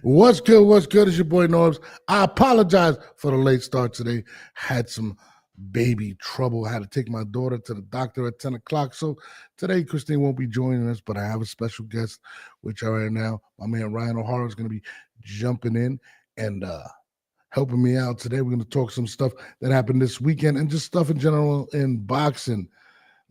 What's good? What's good? It's your boy Norbs. I apologize for the late start today. Had some baby trouble. I had to take my daughter to the doctor at 10 o'clock. So today, Christine won't be joining us, but I have a special guest, which I right now, my man Ryan O'Hara is going to be jumping in and helping me out today. We're going to talk some stuff that happened this weekend and just stuff in general in boxing.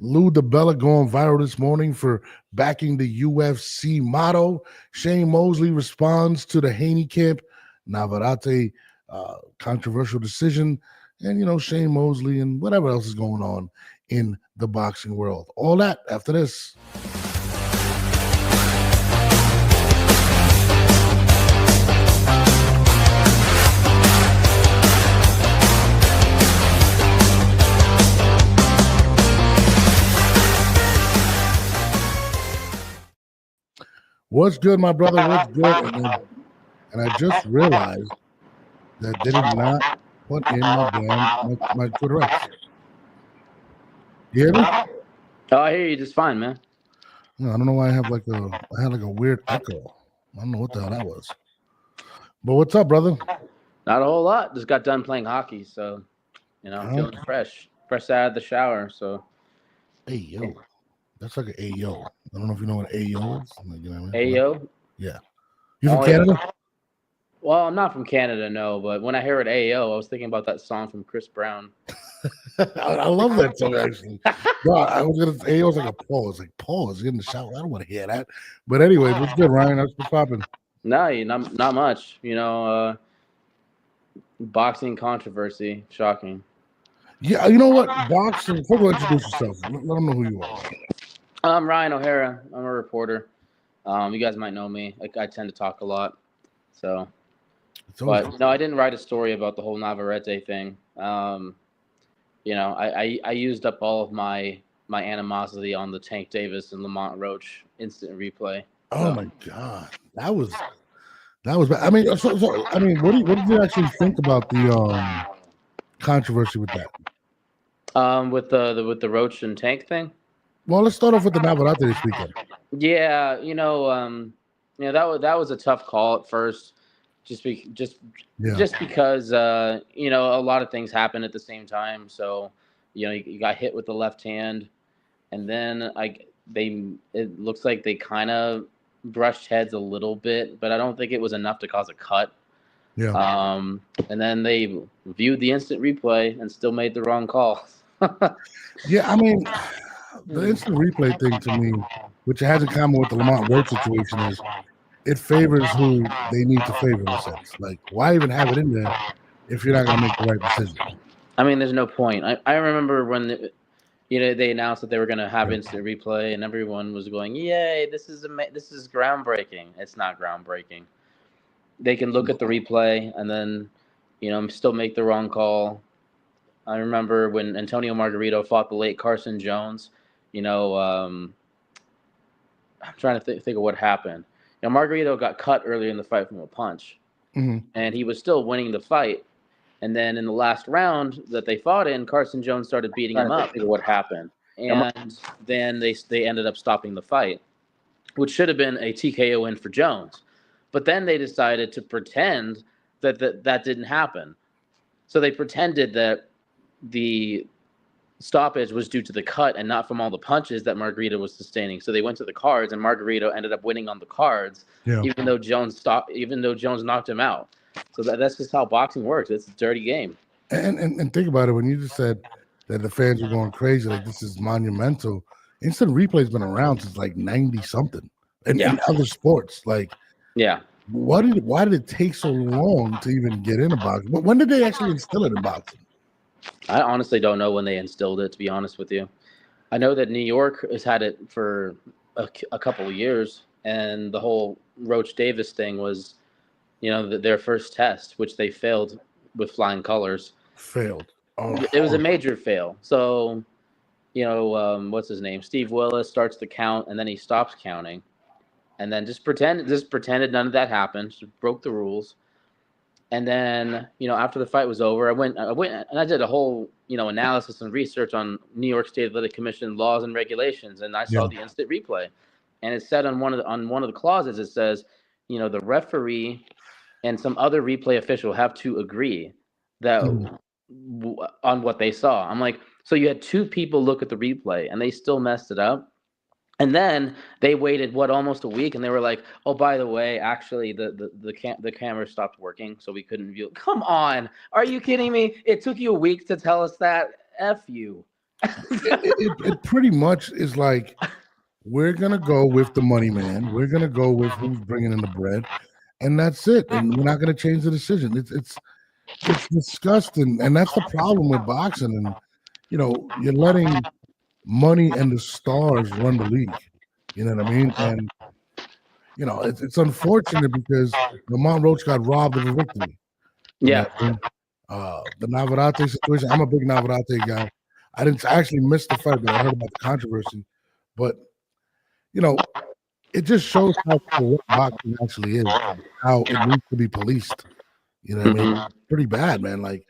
Lou Dibella going viral this morning for backing the UFC motto. Shane Mosley responds to the Haney camp Navarrete controversial decision. And, Shane Mosley and whatever else is going on in the boxing world. All that after this. What's good, my brother? What's good? And I just realized that they did not put in my Twitter X. You hear me? Oh, I hear you just fine, man. No, I don't know why I had like a weird echo. I don't know what the hell that was. But what's up, brother? Not a whole lot. Just got done playing hockey, so I'm feeling fresh out of the shower. So, hey yo, that's like an ayo. I don't know if you know what ayo is. Ayo? Yeah. You from Canada? Yeah. Well, I'm not from Canada, no. But when I hear it ayo, I was thinking about that song from Chris Brown. I love that song actually. No, I was gonna say ayo was like a pause. Like pause, get in the shower. I don't want to hear that. But anyways, what's good, Ryan? That's what's popping. No, not much. Boxing controversy, shocking. Yeah, you know what? Boxing. First of all, introduce yourself. Let them know who you are. I'm Ryan O'Hara. I'm a reporter. You guys might know me. I tend to talk a lot. So, but no, I didn't write a story about the whole Navarrete thing. I used up all of my animosity on the Tank Davis and Lamont Roach instant replay. Oh my God, that was bad. I mean, what did you actually think about the controversy with that? With the Roach and Tank thing. Well, let's start off with the Navarrete this weekend. Yeah, that was a tough call at first, just because a lot of things happened at the same time. So, you got hit with the left hand, and then it looks like they kind of brushed heads a little bit, but I don't think it was enough to cause a cut. Yeah. And then they viewed the instant replay and still made the wrong call. Yeah, I mean, the instant replay thing to me, which it has in common with the Lamont Roach situation, is it favors who they need to favor in a sense. Like, why even have it in there if you're not going to make the right decision? I mean, there's no point. I remember when they announced that they were going to have instant replay, and everyone was going, "Yay! This is groundbreaking." It's not groundbreaking. They can look at the replay and then, still make the wrong call. I remember when Antonio Margarito fought the late Carson Jones. I'm trying to think of what happened. Margarito got cut earlier in the fight from a punch, and he was still winning the fight. And then in the last round that they fought in, Carson Jones started beating him up. What happened? And then they ended up stopping the fight, which should have been a TKO win for Jones. But then they decided to pretend that didn't happen. So they pretended that the stoppage was due to the cut and not from all the punches that Margarito was sustaining. So they went to the cards, and Margarito ended up winning on the cards, even though Jones knocked him out. So that's just how boxing works. It's a dirty game. And think about it, when you just said that the fans were going crazy, like this is monumental. Instant replay's been around since like 90 something, in other sports. Like, why did it take so long to even get into boxing? When did they actually instill it in boxing? I honestly don't know when they instilled it, to be honest with you. I know that New York has had it for a couple of years, and the whole Roach Davis thing was, their first test, which they failed with flying colors. Failed. Oh. It was a major fail. So, what's his name? Steve Willis starts the count, and then he stops counting, and then just pretended none of that happened. Just broke the rules. And then, after the fight was over, I went and I did a whole, analysis and research on New York State Athletic Commission laws and regulations, and I saw the instant replay, and it said on one of the clauses, it says, the referee and some other replay official have to agree that on what they saw. I'm like, so you had two people look at the replay and they still messed it up. And then they waited almost a week, and they were like, "Oh, by the way, actually, the camera stopped working, so we couldn't view." Come on, are you kidding me? It took you a week to tell us that. F you. It pretty much is like, we're gonna go with the money man. We're gonna go with who's bringing in the bread, and that's it. And we're not gonna change the decision. It's disgusting, and that's the problem with boxing. And you're letting money and the stars run the league. You know what I mean? And it's unfortunate because Lamont Roach got robbed of a victory. Yeah. The Navarrete situation. I'm a big Navarrete guy. I didn't actually miss the fight, but I heard about the controversy. But it just shows how corrupt boxing actually is, how it needs to be policed. You know what I mean? Pretty bad, man. Like,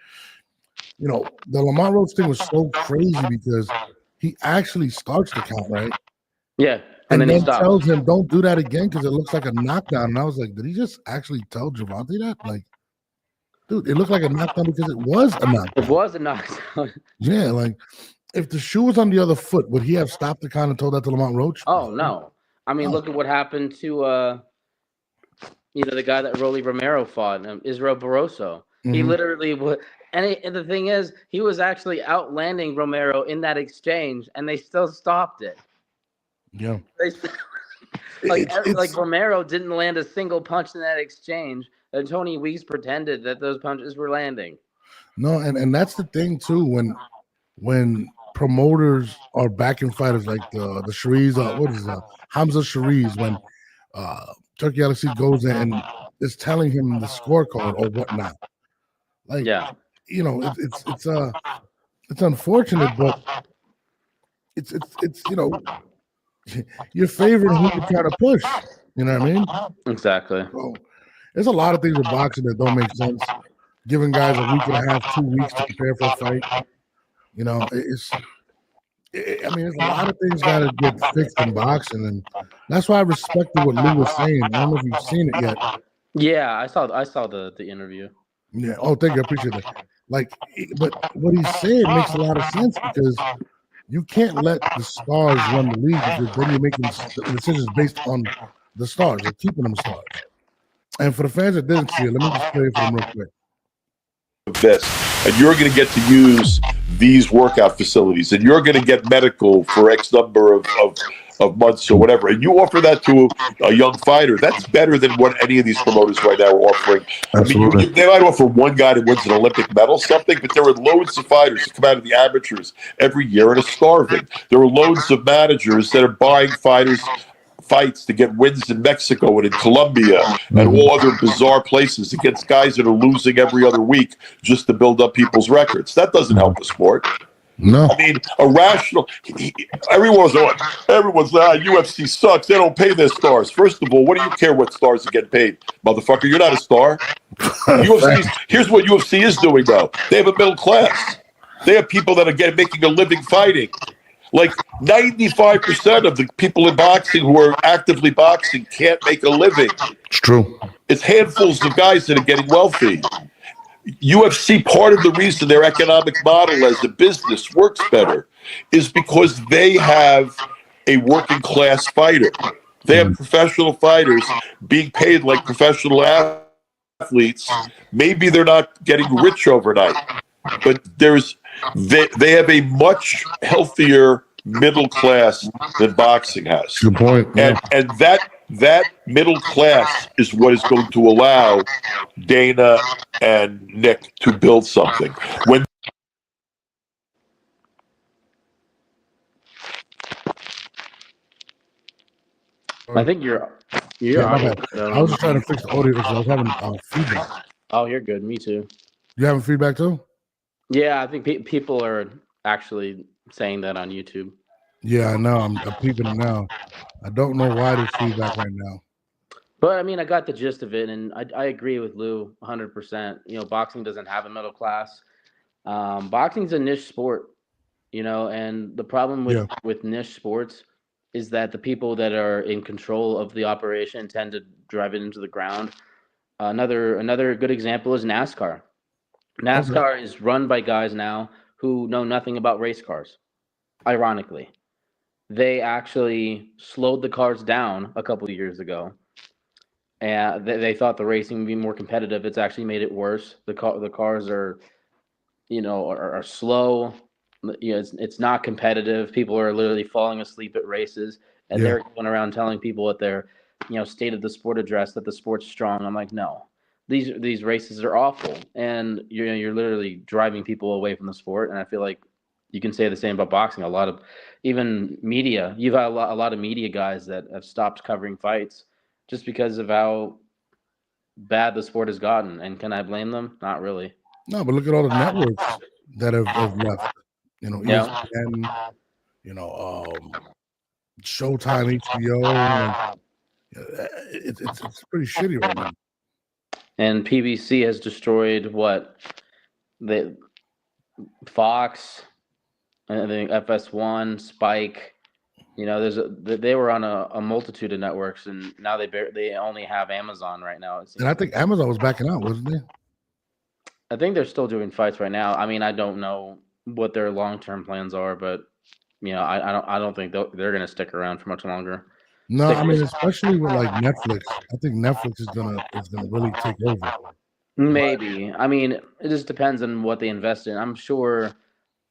the Lamont Roach thing was so crazy because he actually starts the count, right? Yeah. And then tells him, don't do that again because it looks like a knockdown. And I was like, did he just actually tell Gervonta that? Like, dude, it looked like a knockdown because it was a knockdown. It was a knockdown. Yeah, like, if the shoe was on the other foot, would he have stopped the count and told that to Lamont Roach? Oh, no. I mean, look at what happened to, the guy that Rolly Romero fought, Israel Barroso. He literally would. And the thing is, he was actually outlanding Romero in that exchange, and they still stopped it. Yeah. Like Romero didn't land a single punch in that exchange, and Tony Weeks pretended that those punches were landing. No, and that's the thing too. When promoters are backing fighters like the Shariz, Hamza Shariz, when Turkey Galaxy goes in and is telling him the scorecard or whatnot. Like, it's unfortunate, but it's you're favoring who you try to push. You know what I mean? Exactly. So, there's a lot of things with boxing that don't make sense. Giving guys a week and a half, 2 weeks to prepare for a fight. There's a lot of things got to get fixed in boxing, and that's why I respected what Lou was saying. I don't know if you've seen it yet. Yeah, I saw the interview. Yeah. Oh, thank you. I appreciate that. Like, but what he's saying makes a lot of sense because you can't let the stars run the league because then you're making decisions based on the stars. You're keeping them stars. And for the fans that didn't see it, let me just play it for them real quick. This, and you're going to get to use these workout facilities, and you're going to get medical for X number of months or whatever, and you offer that to a young fighter. That's better than what any of these promoters right now are offering. Absolutely. I mean, they might offer one guy that wins an Olympic medal, something, but there are loads of fighters that come out of the amateurs every year and are starving. There are loads of managers that are buying fights to get wins in Mexico and in Colombia and all other bizarre places against guys that are losing every other week just to build up people's records. That doesn't help the sport. No. I mean, everyone's UFC sucks. They don't pay their stars. First of all, what do you care what stars are getting paid? Motherfucker, you're not a star. Here's what UFC is doing, though. They have a middle class. They have people that are making a living fighting. Like 95% of the people in boxing who are actively boxing can't make a living. It's true. It's handfuls of guys that are getting wealthy. UFC, part of the reason their economic model as a business works better is because they have a working class fighter. They have professional fighters being paid like professional athletes. Maybe they're not getting rich overnight, but they have a much healthier middle class than boxing has. Good point. Yeah. And that middle class is what is going to allow Dana and Nick to build something. I think you're I was just trying to fix the audio because I was having feedback. Oh, you're good. Me too. You having feedback too? Yeah, I think people are actually saying that on YouTube. Yeah, I know. I'm peeping it now. I don't know why there's feedback right now. But I mean, I got the gist of it, and I agree with Lou 100%. Boxing doesn't have a middle class. Boxing's a niche sport, and the problem with niche sports is that the people that are in control of the operation tend to drive it into the ground. Another good example is NASCAR. NASCAR is run by guys now who know nothing about race cars. Ironically, they actually slowed the cars down a couple of years ago, and they thought the racing would be more competitive. It's actually made it worse. The cars are, are slow. It's not competitive. People are literally falling asleep at races, and Yeah. they're going around telling people at their, state of the sport address that the sport's strong. I'm like, no, these races are awful, and you're literally driving people away from the sport. And I feel like you can say the same about boxing. A lot of even media, you've had a lot of media guys that have stopped covering fights just because of how bad the sport has gotten. And can I blame them? Not really. No, but look at all the networks that have left. Yeah. ESPN, Showtime, HBO. It's pretty shitty right now. And PBC has destroyed what? The Fox, I think FS1, Spike. They were on a multitude of networks, and now they only have Amazon right now. And I think Amazon was backing out, wasn't they? I think they're still doing fights right now. I mean, I don't know what their long-term plans are, but I don't think they're going to stick around for much longer. No, I mean, especially with like Netflix. I think Netflix is gonna really take over. Maybe. I mean, it just depends on what they invest in. I'm sure,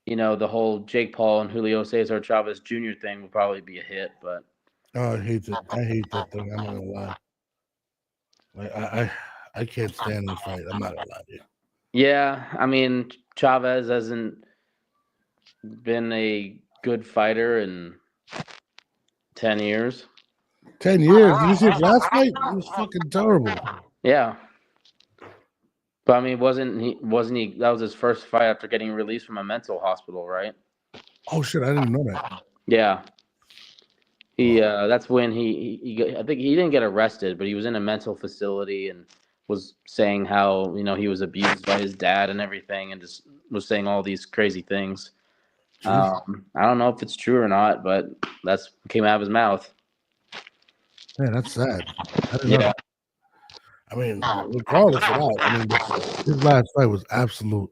the whole Jake Paul and Julio Cesar Chavez Jr. thing will probably be a hit, but Oh, I hate that thing. I'm not gonna lie. Like I can't stand this fight. I'm not gonna lie to you. yeah, I mean, Chavez hasn't been a good fighter in 10 years. 10 years. Did you see his last fight? It was fucking terrible. Yeah. But I mean, wasn't he that was his first fight after getting released from a mental hospital, right? Oh shit, I didn't know that. Yeah. That's when I think he didn't get arrested, but he was in a mental facility and was saying how, he was abused by his dad and everything, and just was saying all these crazy things. I don't know if it's true or not, but that's what came out of his mouth. Man, that's sad. I didn't know. I mean, regardless of that, I mean, his last fight was absolute.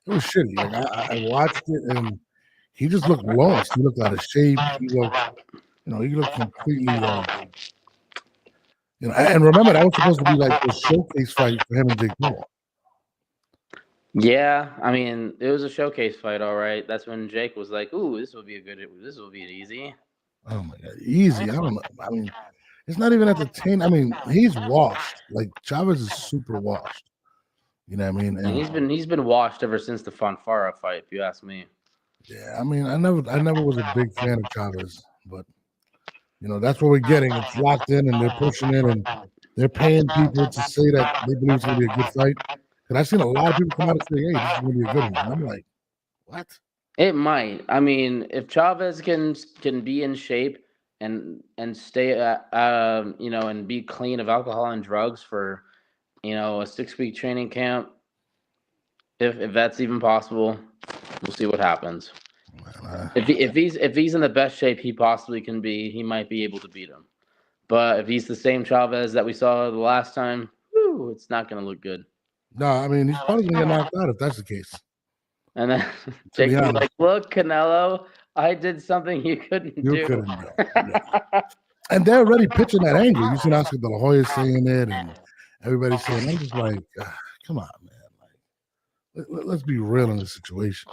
It was shitty. Like I watched it and he just looked lost. He looked out of shape. He looked completely. And remember that was supposed to be like the showcase fight for him and Jake Paul. Yeah, I mean, it was a showcase fight, all right. That's when Jake was like, "Ooh, this will be easy." Oh my god, easy. I don't know. I mean, it's not even entertaining. I mean, he's washed. Like Chavez is super washed. You know what I mean? And he's been washed ever since the Fonfara fight, if you ask me. Yeah, I mean, I never was a big fan of Chavez, but that's what we're getting. It's locked in, and they're pushing it, and they're paying people to say that they believe it's gonna be a good fight. And I've seen a lot of people come out and say, "Hey, this is gonna be a good one." And I'm like, what? It might. I mean, if Chavez can be in shape and stay and be clean of alcohol and drugs for a 6-week training camp, if that's even possible, we'll see what happens. If he's in the best shape he possibly can be, he might be able to beat him. But if he's the same Chavez that we saw the last time, it's not going to look good. No, I mean, he's probably going to get knocked out if that's the case. And then Jake will be like, "Look, Canelo, I did something you couldn't do." You couldn't do. Yeah. And they're already pitching that angle. You seen Oscar De La Hoya saying it, and everybody's saying, I'm just like, come on, man. Like, let's be real in this situation.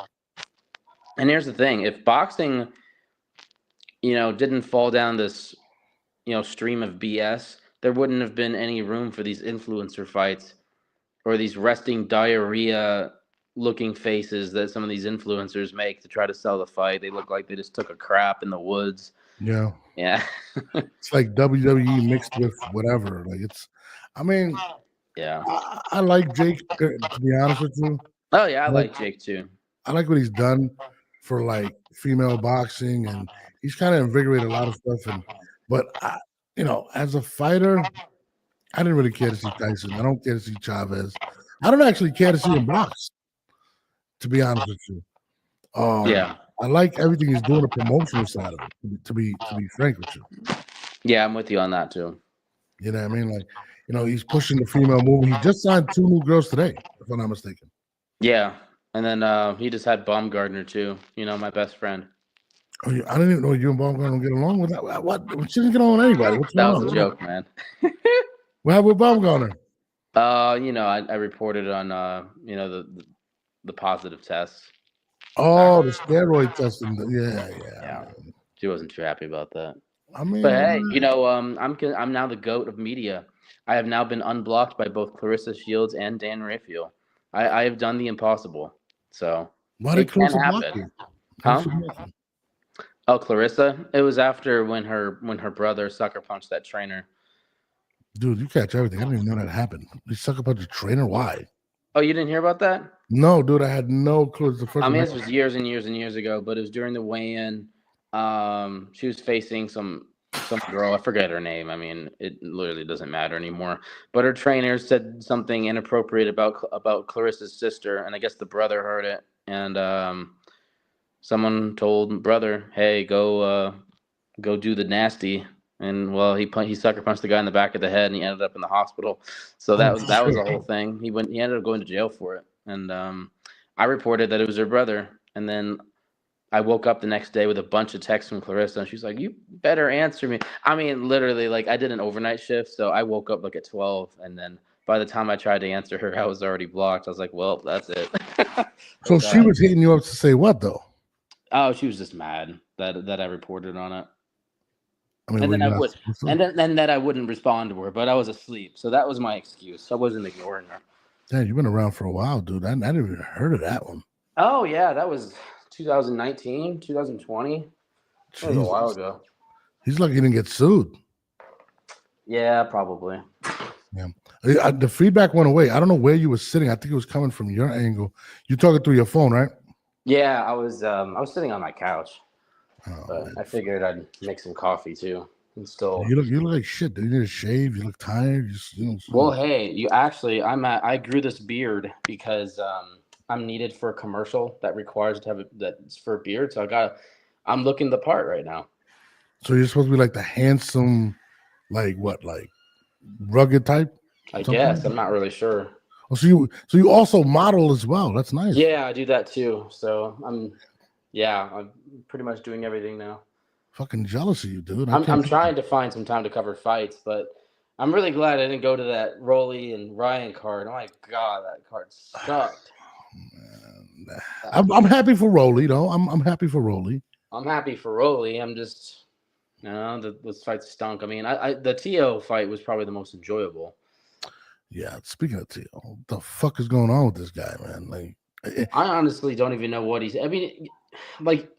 And here's the thing. If boxing, didn't fall down this, stream of BS, there wouldn't have been any room for these influencer fights or these resting diarrhea looking faces that some of these influencers make to try to sell the fight. They look like they just took a crap in the woods. Yeah. It's like WWE mixed with whatever. Like yeah. I like Jake, to be honest with you. Oh yeah, I like Jake too. I like what he's done for like female boxing, and he's kind of invigorated a lot of stuff. But as a fighter, I didn't really care to see Tyson. I don't care to see Chavez. I don't actually care to see him box, to be honest with you. Yeah. I like everything he's doing, the promotional side of it. To be frank with you, Yeah, I'm with you on that too. you know what I mean? Like, he's pushing the female movement. He just signed 2 new girls today, if I'm not mistaken. Yeah, and then he just had Baumgartner too. My best friend. Oh, I didn't even know you and Baumgartner don't get along with that. What? She didn't get along with anybody. What's That going was on? a joke, man. What happened with Baumgartner? I reported on the positive test. Oh, the steroid testing. Yeah. Yeah, she wasn't too happy about that. I mean, But hey, I'm now the GOAT of media. I have now been unblocked by both Clarissa Shields and Dan Raphael. I have done the impossible. So why it did can Clarissa block happen. you? Huh? Oh, Clarissa. It was after when her brother sucker punched that trainer. Dude, you catch everything. I didn't even know that happened. You sucker punch a trainer? Why? Oh, you didn't hear about that? No, dude, I had no clue. It's the first I mean, time. this was years and years and years ago, but it was during the weigh-in. She was facing some girl. I forget her name. I mean, it literally doesn't matter anymore. But her trainer said something inappropriate about Clarissa's sister, and I guess the brother heard it. And someone told brother, "Hey, go do the nasty." And well, he sucker punched the guy in the back of the head, and he ended up in the hospital. So that was the whole thing. He ended up going to jail for it, and I reported that it was her brother, and then I woke up the next day with a bunch of texts from Clarissa, and she's like, "You better answer me." I mean, literally, like I did an overnight shift, so I woke up like at 12, and then by the time I tried to answer her, I was already blocked. I was like, "Well, that's it." So she was hitting you up to say what though? Oh, she was just mad that I reported on it. I mean, And then that I wouldn't respond to her, but I was asleep, so that was my excuse. I wasn't ignoring her. Damn, you've been around for a while, dude. I never even heard of that one. Oh yeah, that was 2019, 2020. That was a while ago. He's lucky he didn't get sued. Yeah, probably. Yeah, the feedback went away. I don't know where you were sitting. I think it was coming from your angle. You talking through your phone, right? Yeah, I was sitting on my couch. Oh, But man. I figured I'd make some coffee too. And still, you look like shit. Dude. You need to shave. You look tired. Well, hey, I grew this beard because I'm needed for a commercial that requires to have that's for a beard. So I'm looking the part right now. So you're supposed to be like the handsome, like rugged type? I guess I'm not really sure. Oh, so you also model as well. That's nice. Yeah, I do that too. So I'm pretty much doing everything now. Fucking jealous of you, dude. I'm trying to find some time to cover fights, but I'm really glad I didn't go to that Rolly and Ryan card. Oh my god, that card sucked. I'm happy for Rolly though. I'm happy for Rolly. I'm happy for Rolly. I'm just, those fights stunk. I mean, the T.O. fight was probably the most enjoyable. Yeah. Speaking of T.O., what the fuck is going on with this guy, man? Like, I honestly don't even know what he's. I mean, like,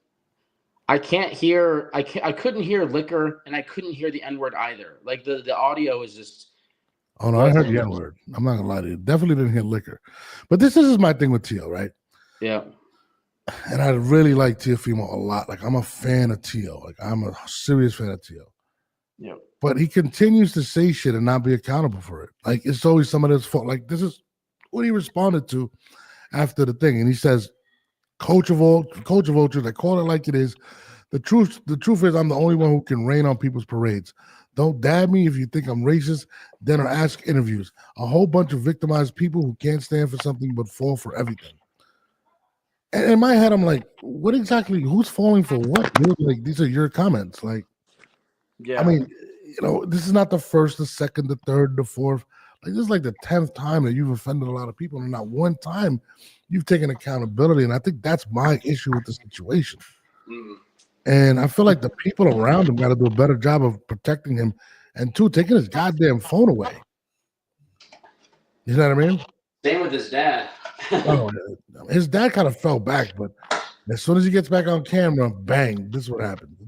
I couldn't hear liquor, and I couldn't hear the N-word either. Like the audio is just. Oh no, I heard the N-word. I'm not gonna lie to you. Definitely didn't hear liquor. But this is my thing with T.O., right? Yeah. And I really like Teofimo a lot. Like, I'm a fan of T.O. Like, I'm a serious fan of T.O. Yeah. But he continues to say shit and not be accountable for it. Like, it's always somebody's else's fault. Like, this is what he responded to after the thing. And he says, Coach of Vultures, I call it like it is. The truth is I'm the only one who can rain on people's parades. Don't dab me if you think I'm racist, then or ask interviews. A whole bunch of victimized people who can't stand for something but fall for everything. And in my head, I'm like, what exactly? Who's falling for what? Dude? Like, these are your comments. Like, yeah. I mean, this is not the first, the second, the third, the fourth. Like, this is like the 10th time that you've offended a lot of people, and not one time you've taken accountability. And I think that's my issue with the situation. Mm-hmm. And I feel like the people around him got to do a better job of protecting him, and two, taking his goddamn phone away. You know what I mean? Same with his dad. His dad kind of fell back, but as soon as he gets back on camera, bang, this is what happens.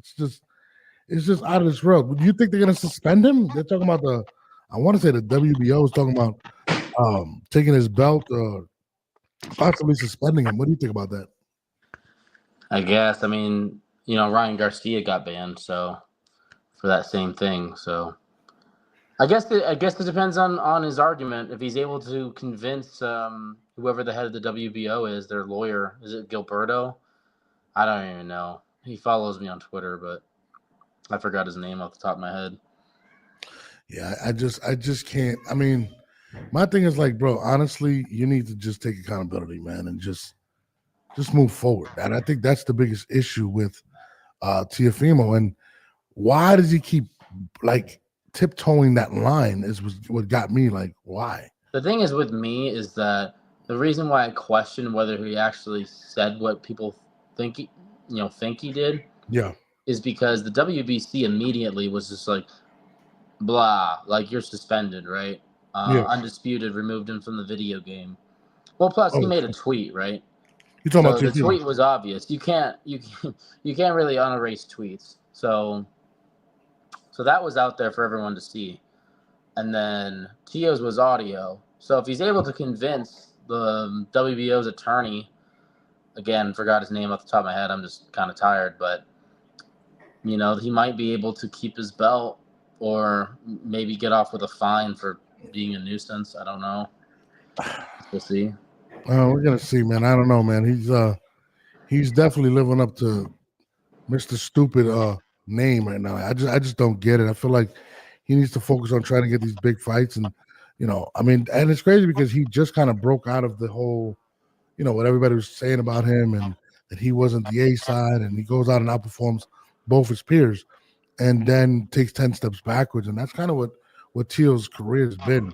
It's just out of this world. Do you think they're gonna suspend him? They're talking about I want to say the WBO is talking about taking his belt, possibly suspending him. What do you think about that? I guess. I mean, Ryan Garcia got banned, so for that same thing. So I guess it depends on his argument. If he's able to convince whoever the head of the WBO is, their lawyer, is it Gilberto? I don't even know. He follows me on Twitter, but I forgot his name off the top of my head. Yeah, I just can't. I mean, my thing is like, bro, honestly, you need to just take accountability, man, and just move forward. And I think that's the biggest issue with Teofimo. And why does he keep like tiptoeing that line is what got me like, why? The thing is with me is that the reason why I question whether he actually said what people think he did Yeah. is because the WBC immediately was just like, blah, like you're suspended, right? Yeah. Undisputed removed him from the video game. Well, plus he made a tweet, right? You talking about the Teofimo? tweet was obvious. You can't really unerase tweets. So that was out there for everyone to see. And then Tio's was audio. So if he's able to convince the WBO's attorney, again, forgot his name off the top of my head, I'm just kind of tired, but he might be able to keep his belt or maybe get off with a fine for being a nuisance. I don't know. We'll see. We're gonna see, man. I don't know, man. He's definitely living up to Mr. Stupid name right now. I just don't get it. I feel like he needs to focus on trying to get these big fights, and and it's crazy because he just kind of broke out of the whole, what everybody was saying about him and that he wasn't the A side, and he goes out and outperforms both his peers, and then takes 10 steps backwards, and that's kind of what Teal's career has been.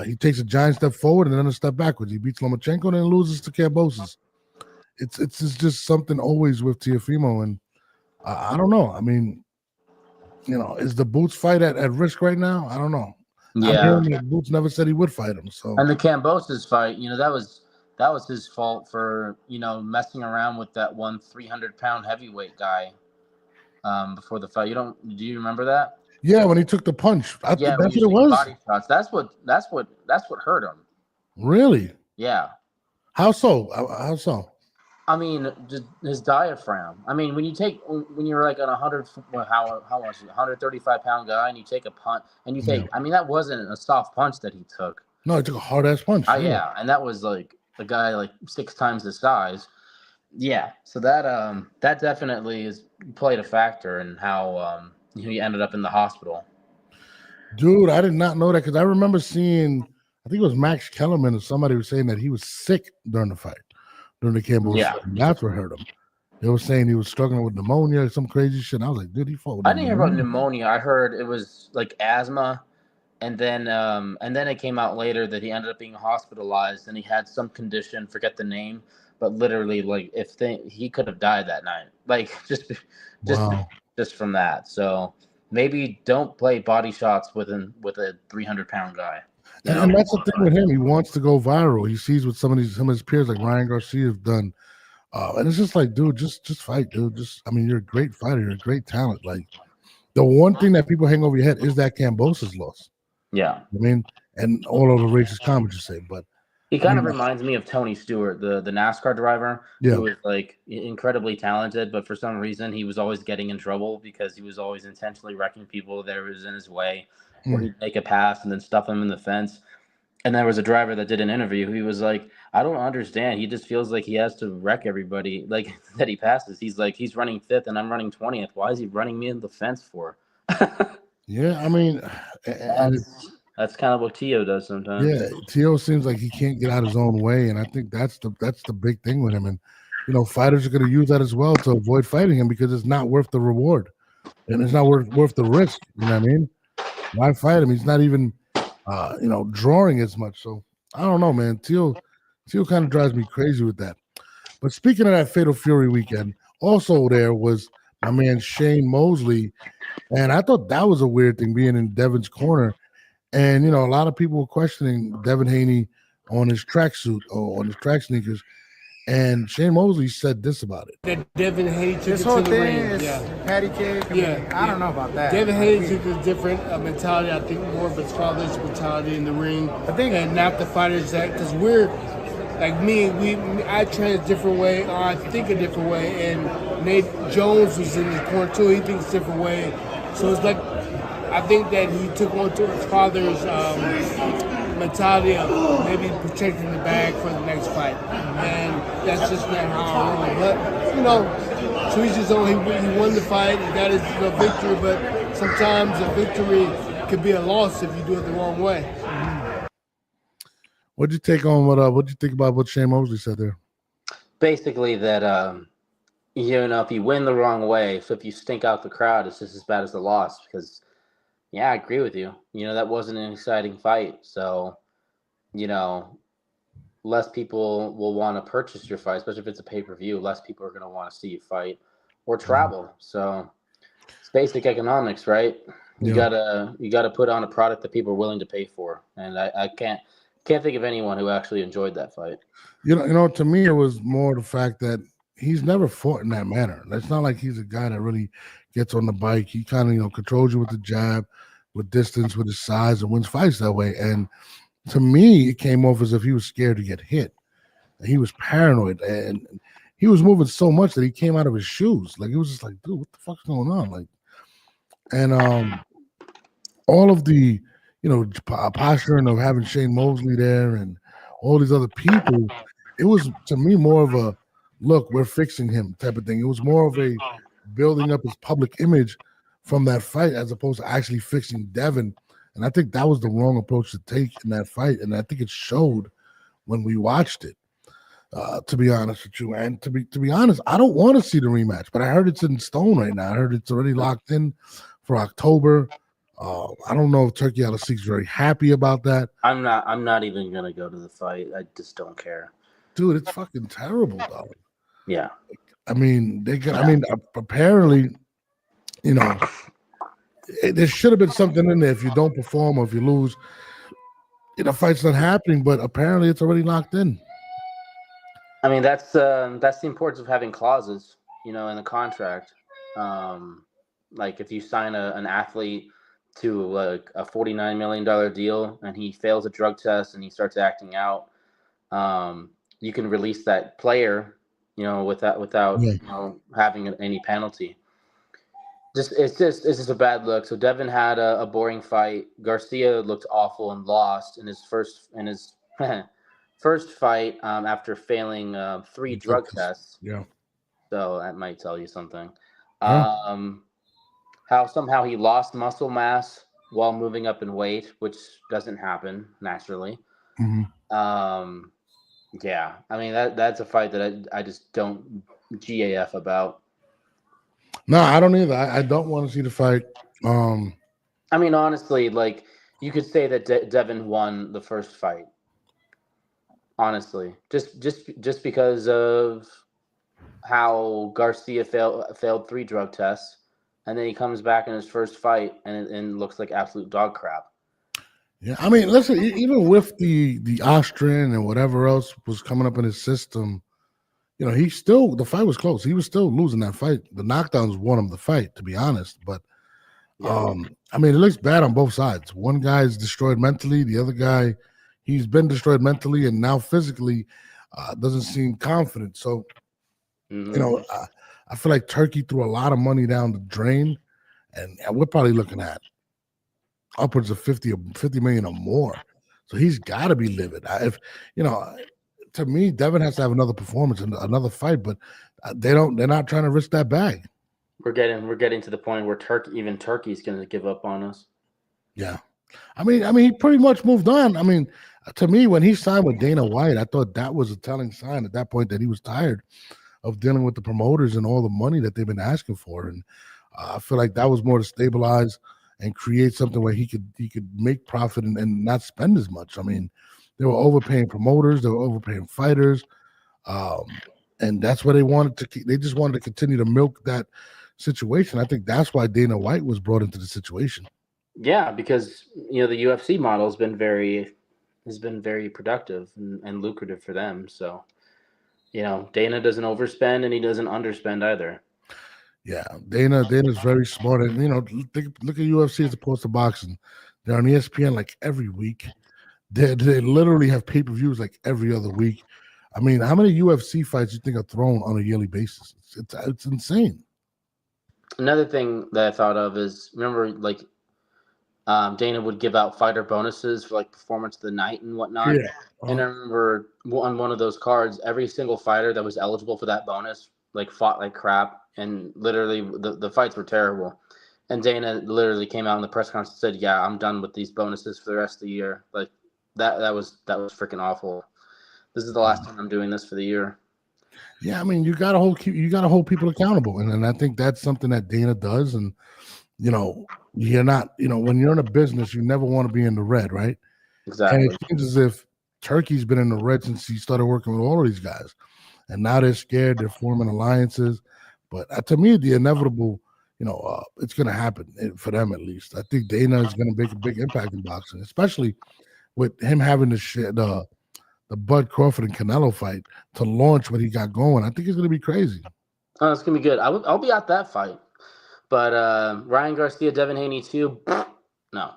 He takes a giant step forward and then a step backwards. He beats Lomachenko and then loses to Kambosos. It's just something always with Teofimo, and I don't know. I mean, is the Boots fight at risk right now? I don't know. Yeah, Boots never said he would fight him. So and the Kambosos fight, that was his fault for messing around with that 300-pound heavyweight guy before the fight. Do you remember that? Yeah, when he took the punch. That's what it was. Body shots. That's what hurt him. Really? Yeah. How so? How so? I mean, his diaphragm. I mean, when you're like on 100, how much? 135-pound guy, and you take a punch, and you take. Yeah. I mean, that wasn't a soft punch that he took. No, he took a hard ass punch. Yeah, and that was like a guy like 6 times his size. Yeah, so that definitely is played a factor in how he ended up in the hospital. Dude, I did not know that because I remember seeing, I think it was Max Kellerman or somebody was saying that he was sick during the fight, during the Campbell. Yeah, that's what hurt him. They were saying he was struggling with pneumonia or some crazy shit. And I was like, dude, he fought with I didn't hear about pneumonia. I heard it was like asthma, and then it came out later that he ended up being hospitalized and he had some condition, forget the name, but literally like he could have died that night, like just from that. So maybe don't play body shots with a 300-pound guy. And that's the thing with him. He wants to go viral. He sees what some of his peers like Ryan Garcia have done. And it's just like, dude, just fight, dude. You're a great fighter. You're a great talent. Like, the one thing that people hang over your head is that Kambosos loss. Yeah. I mean, and all of the racist comments you say, but he kind of reminds me of Tony Stewart, the NASCAR driver, who was like incredibly talented, but for some reason he was always getting in trouble because he was always intentionally wrecking people that was in his way, or he'd make a pass and then stuff him in the fence. And there was a driver that did an interview. He was like, I don't understand. He just feels like he has to wreck everybody, like that he passes. He's like, he's running 5th and I'm running 20th. Why is he running me in the fence for? Yeah, I mean, that's kind of what Tio does sometimes. Yeah, Tio seems like he can't get out his own way, and I think that's the big thing with him. And fighters are going to use that as well to avoid fighting him because it's not worth the reward, and it's not worth the risk. You know what I mean? Why fight him? He's not even drawing as much. So I don't know, man. Tio kind of drives me crazy with that. But speaking of that Fatal Fury weekend, also there was my man Shane Mosley, and I thought that was a weird thing being in Devin's corner. And, a lot of people were questioning Devin Haney on his tracksuit or on his track sneakers. And Shane Mosley said this about it. That Devin Haney took this it whole to the thing ring. is patty cake. I don't know about that. Devin Haney took a different mentality. I think more of his father's mentality in the ring. And not the fighters because we're, like me, I train a different way, or I think a different way. And Nate Jones was in the corner too. He thinks a different way. So it's like, I think that he took on to his father's mentality of maybe protecting the bag for the next fight, and that's just not how I roll. But you know, to each his own. He won the fight. He got his victory, but sometimes a victory could be a loss if you do it the wrong way. What'd you take on what'd you think about what Shane Mosley said there? Basically, that you know, if you win the wrong way, so if you stink out the crowd, it's just as bad as the loss. Because, yeah, I agree with you. You know, that wasn't an exciting fight. So, you know, less people will want to purchase your fight, especially if it's a pay-per-view. Less people are going to want to see you fight or travel. So it's basic economics, right? You gotta put on a product that people are willing to pay for. And I can't think of anyone who actually enjoyed that fight. You know, to me, it was more the fact that he's never fought in that manner. It's not like he's a guy that really gets on the bike. He kind of, you know, controls you with the jab, with distance, with his size, and wins fights that way. And to me, it came off as if he was scared to get hit. He was paranoid, and he was moving so much that he came out of his shoes. Like, it was just like, dude, what the fuck's going on? Like, and all of the, you know, posturing of having Shane Mosley there and all these other people, it was, to me, more of a, look, we're fixing him type of thing. It was more of a building up his public image from that fight as opposed to actually fixing Devin. And I think that was the wrong approach to take in that fight. And I think it showed when we watched it, to be honest with you. And to be honest, I don't want to see the rematch, but I heard it's in stone right now. I heard it's already locked in for October. I don't know if Turkey Al-Asik's very happy about that. I'm not even gonna go to the fight. I just don't care. Dude, it's fucking terrible, dog. Yeah. I mean, apparently, you know, there should have been something in there. If you don't perform or if you lose, the fight's not happening, but apparently it's already locked in. I mean, that's the importance of having clauses, you know, in the contract. Like if you sign an athlete to like a $49 million deal and he fails a drug test and he starts acting out, you can release that player, you know, without you know, having any penalty. It's just a bad look. So Devin had a boring fight. Garcia looked awful and lost in his first first fight after failing 3 drug tests. Yeah. So that might tell you something. Yeah. How somehow he lost muscle mass while moving up in weight, which doesn't happen naturally. Mm-hmm. Yeah, I mean that's a fight that I just don't GAF about. No, I don't either. I don't want to see the fight. I mean, honestly, like you could say that Devin won the first fight. Honestly, just because of how Garcia failed 3 drug tests, and then he comes back in his first fight and looks like absolute dog crap. Yeah, I mean, listen, even with the Austrian and whatever else was coming up in his system, you know, the fight was close. He was still losing that fight. The knockdowns won him the fight, to be honest. But I mean, it looks bad on both sides. One guy's destroyed mentally. The other guy, he's been destroyed mentally and now physically doesn't seem confident. So, you know, I feel like Turkey threw a lot of money down the drain, and we're probably looking at upwards of 50 million or more. So he's got to be livid. If you know, to me, Devin has to have another performance and another fight, but they're not trying to risk that bag. We're getting to the point where Turkey's going to give up on us. Yeah, I mean, he pretty much moved on. I mean, to me, when he signed with Dana White, I thought that was a telling sign at that point that he was tired of dealing with the promoters and all the money that they've been asking for, and I feel like that was more to stabilize and create something where he could make profit and not spend as much. I mean, they were overpaying promoters, they were overpaying fighters, and that's what they wanted to. They just wanted to continue to milk that situation. I think that's why Dana White was brought into the situation. Yeah, because you know the UFC model has been very productive and lucrative for them. So, you know, Dana doesn't overspend and he doesn't underspend either. Yeah, Dana's very smart, and you know, look at UFC as opposed to boxing. They're on ESPN like every week. They literally have pay-per-views like every other week. I mean, how many UFC fights do you think are thrown on a yearly basis? It's insane. Another thing that I thought of is, remember, like Dana would give out fighter bonuses for like performance of the night and whatnot. Yeah. And I remember on one of those cards, every single fighter that was eligible for that bonus like fought like crap, and literally the fights were terrible. And Dana literally came out in the press conference and said, "Yeah, I'm done with these bonuses for the rest of the year." Like that was freaking awful. This is the last time I'm doing this for the year. Yeah, I mean, you gotta hold people accountable, and I think that's something that Dana does. And you're not, when you're in a business, you never want to be in the red, right? Exactly. And it seems as if Turkey's been in the red since he started working with all of these guys, and now they're scared. They're forming alliances, but to me, the inevitable, it's going to happen for them at least. I think Dana is going to make a big impact in boxing, especially with him having the Bud Crawford and Canelo fight to launch what he got going. I think it's going to be crazy. Oh, it's going to be good. I'll be at that fight. But Ryan Garcia, Devin Haney too, no.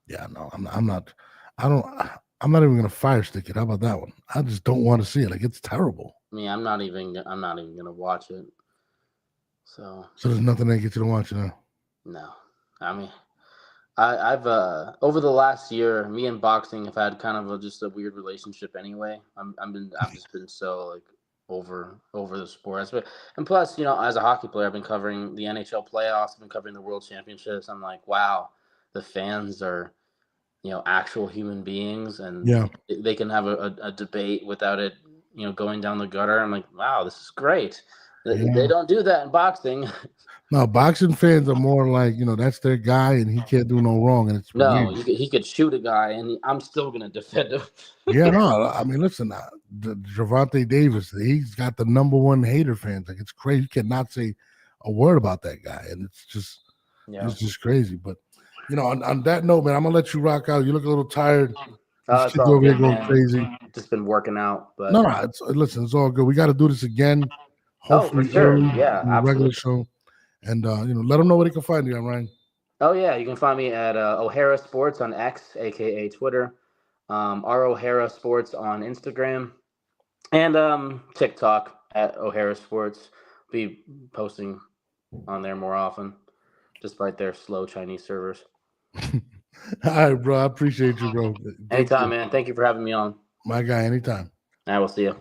Yeah, no, I'm not. I'm not even going to fire stick it. How about that one? I just don't want to see it. Like, it's terrible. I mean, I'm not even going to watch it. So there's nothing that gets you to watch it now? No. I mean, I've over the last year, me and boxing have had kind of just a weird relationship anyway. I've just been so like over the sport. And plus, as a hockey player, I've been covering the NHL playoffs, I've been covering the World Championships. I'm like, wow, the fans are, actual human beings, and they can have a debate without it, going down the gutter. I'm like, wow, this is great. They don't do that in boxing. No, boxing fans are more like, that's their guy and he can't do no wrong. And it's he could shoot a guy and I'm still going to defend him. Yeah, no, I mean, listen, Gervonta Davis, he's got the number one hater fans. Like, it's crazy. You cannot say a word about that guy. And it's just crazy. But, on that note, man, I'm going to let you rock out. You look a little tired. It's all good, going crazy. Just been working out. But No, listen, it's all good. We got to do this again. Hopefully, for sure. Yeah, absolutely. Regular show. And, let them know where they can find you, Ryan. Oh, yeah. You can find me at O'Hara Sports on X, a.k.a. Twitter. R. O'Hara Sports on Instagram. And TikTok at O'Hara Sports. Be posting on there more often, despite their slow Chinese servers. All right, bro. I appreciate you, bro. Anytime, man. Thank you for having me on. My guy, anytime. I will see you.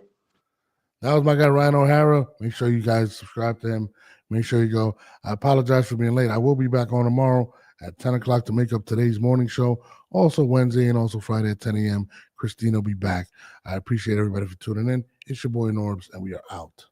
That was my guy, Ryan O'Hara. Make sure you guys subscribe to him. Make sure you go. I apologize for being late. I will be back on tomorrow at 10 o'clock to make up today's morning show. Also Wednesday and also Friday at 10 a.m. Christina will be back. I appreciate everybody for tuning in. It's your boy Norbs, and we are out.